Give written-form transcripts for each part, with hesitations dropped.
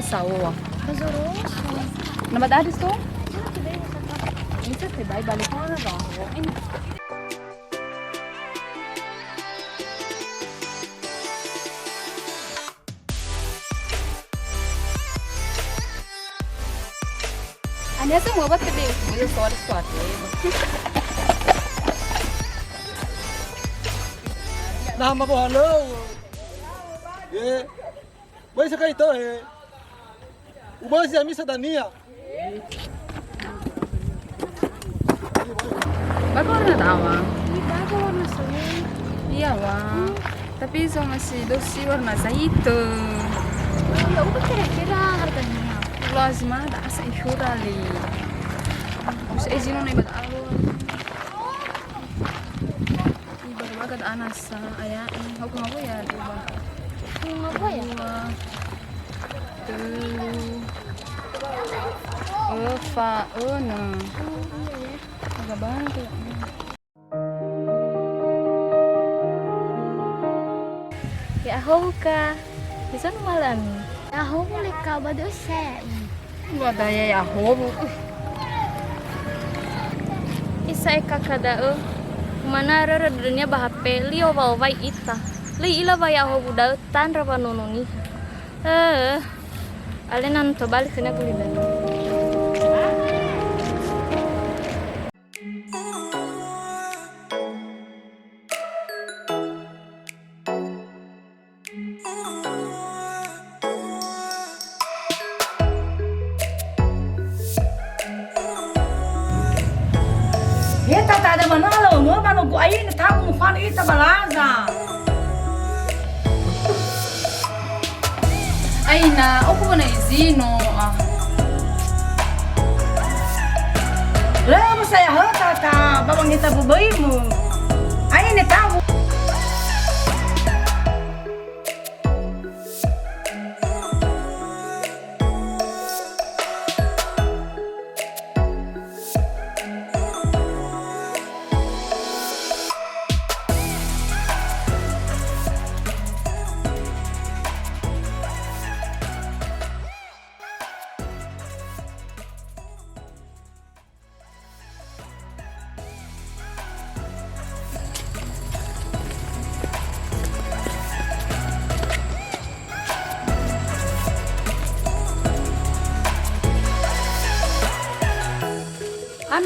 Sawa. Nama gadis tuh? Bisa terbaik balik mana dong? Ini. Anda semua buat gede, bisa suara-suara. Nama halo. Ye. Boleh sekali tu Ubasi misa Dania. Bagus warna tawa. Bagus warna sini. Iya wah. Tapi so masih dosi warna zaitun. Ya udah kira-kira harganya. Lazima ada asa insurali. Bisa izin nih buat alun. Ibarat banget anasa ayah. Aku ngaku ya dua. Apa ya? Fauna. Agak banget. Ya aku ka. Bisa malam. Ya aku boleh kabar dosa. Gua daya ya hobo. Isa kakada mana rara dunia bahape lio bawa ita. Li ila baya hobo da tan rapa nononi. Alenan to balik kena kulinan. Ya tata ada mana lo, mau mana gua ini tahu mufan itu balaza. Aina, aku mana izino. Lama saya tata, babang kita bubaimu. Ini tahu.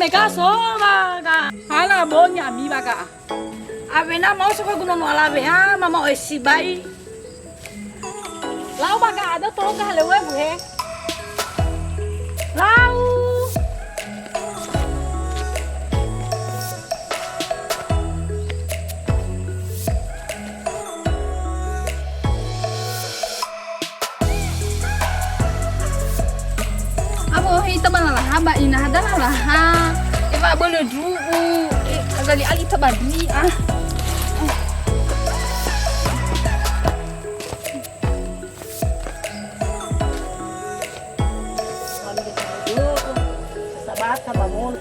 Mega soma ga hala bonya mi baga avena mau suka guna no ala beha mama esi bai lau baga ada to ga lewe buhe lau Abo hita bala haba ina hadala lah ha. Iba boleh dulu. Agali ali tabadi ah. Sabat sabangun.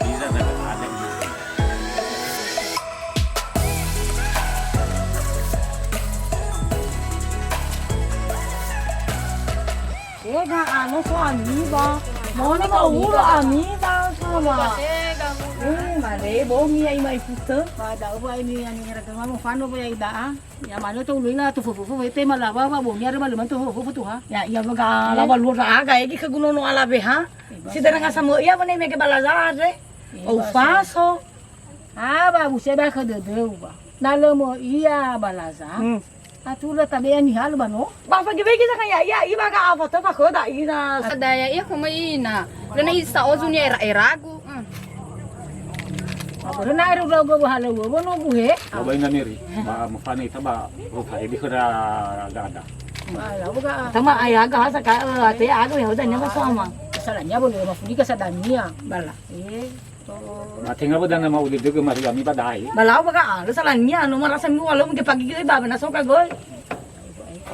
Bisa dapat ada. Zega ano so amiba. Mau ni kau ulu amiba sama. mare bongi ai mai puta. Pada apa ini yang ngerasa mau fano pa ya ida. Ya mana tu luina tu fufu ite malawa ba bongi ara malu tu fufu tu ha. Ya baga lawa lura aga egi kaguno no ala beha. Sidera nga samo iya bane meke balazare. O faso. Ba buse ba ka de ba. Nalo mo iya balaza. Atula tabe ni halu bano. Ba pagi begi sa kaya iya iba ka apa to pa ko da ina. Adaya iya kuma ina. Lana isa ozunya eragu. Apa na ero go halo go no buhe. Mabay na niri. Mafani ita ba rupa edi kira ada. Tama ayaga sa ka ate ago ya udah nyama sama. Salahnya boleh mafuni ka sa dania bala. Matinga ba dan mau ulit juga mari kami badai. Bala baga ano salahnya ano marasa mo walo mo pagi kay baba na so ka goy.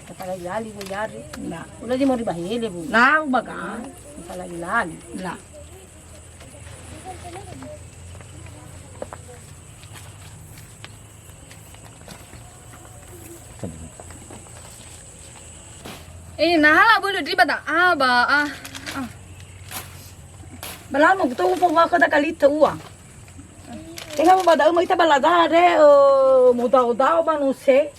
Kepala lali go yari. Na. Ulah di mo ribahile bu. Na baga. Kepala lali. Na. Nahala boleh daripada aba Bala mo to po ba ka da kalita uwa. Tenga mo ba da mo ita balada re mo daw ba no se.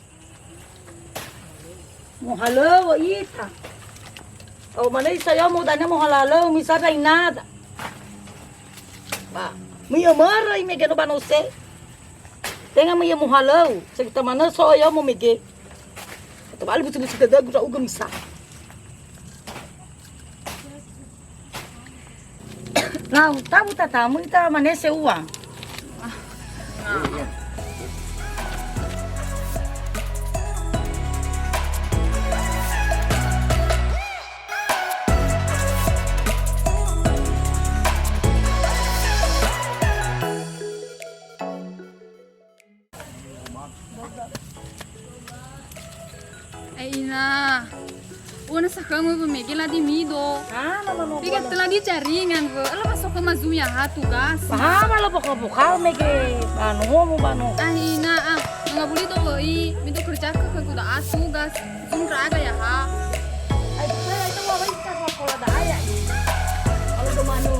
Mo halo ita. O manay sayo mo dana mo halalo misa ra nada. Ba, mi amara me gano ba no se. Tenga mo mo halo, sa kita mana so yo mo mege. Tabal buti da gura uga misa. Nah, tahu tamu ita manese uang. Ina. Una sakang mo bumigil di mido. Mama Tiga telah dicaringan bu. Alah masuk ke mazunya hatu gas. Malo buka mege bano. Ina nggak boleh tuh boy. Minta kerja ke kuda asu gas. Zum raga ya ha. Ay itu apa kita kalau ada ayah. Kalau do mano.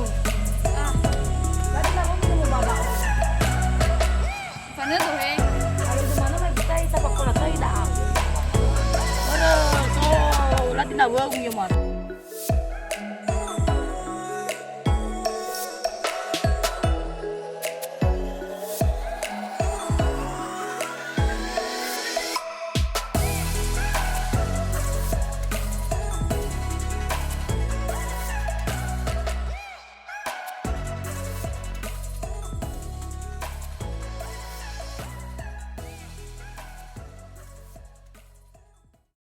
Tadi lah mau baba. Pana tuh he. Kalau do mano kita sepak bola tahu dah. Lati na wa yung mar.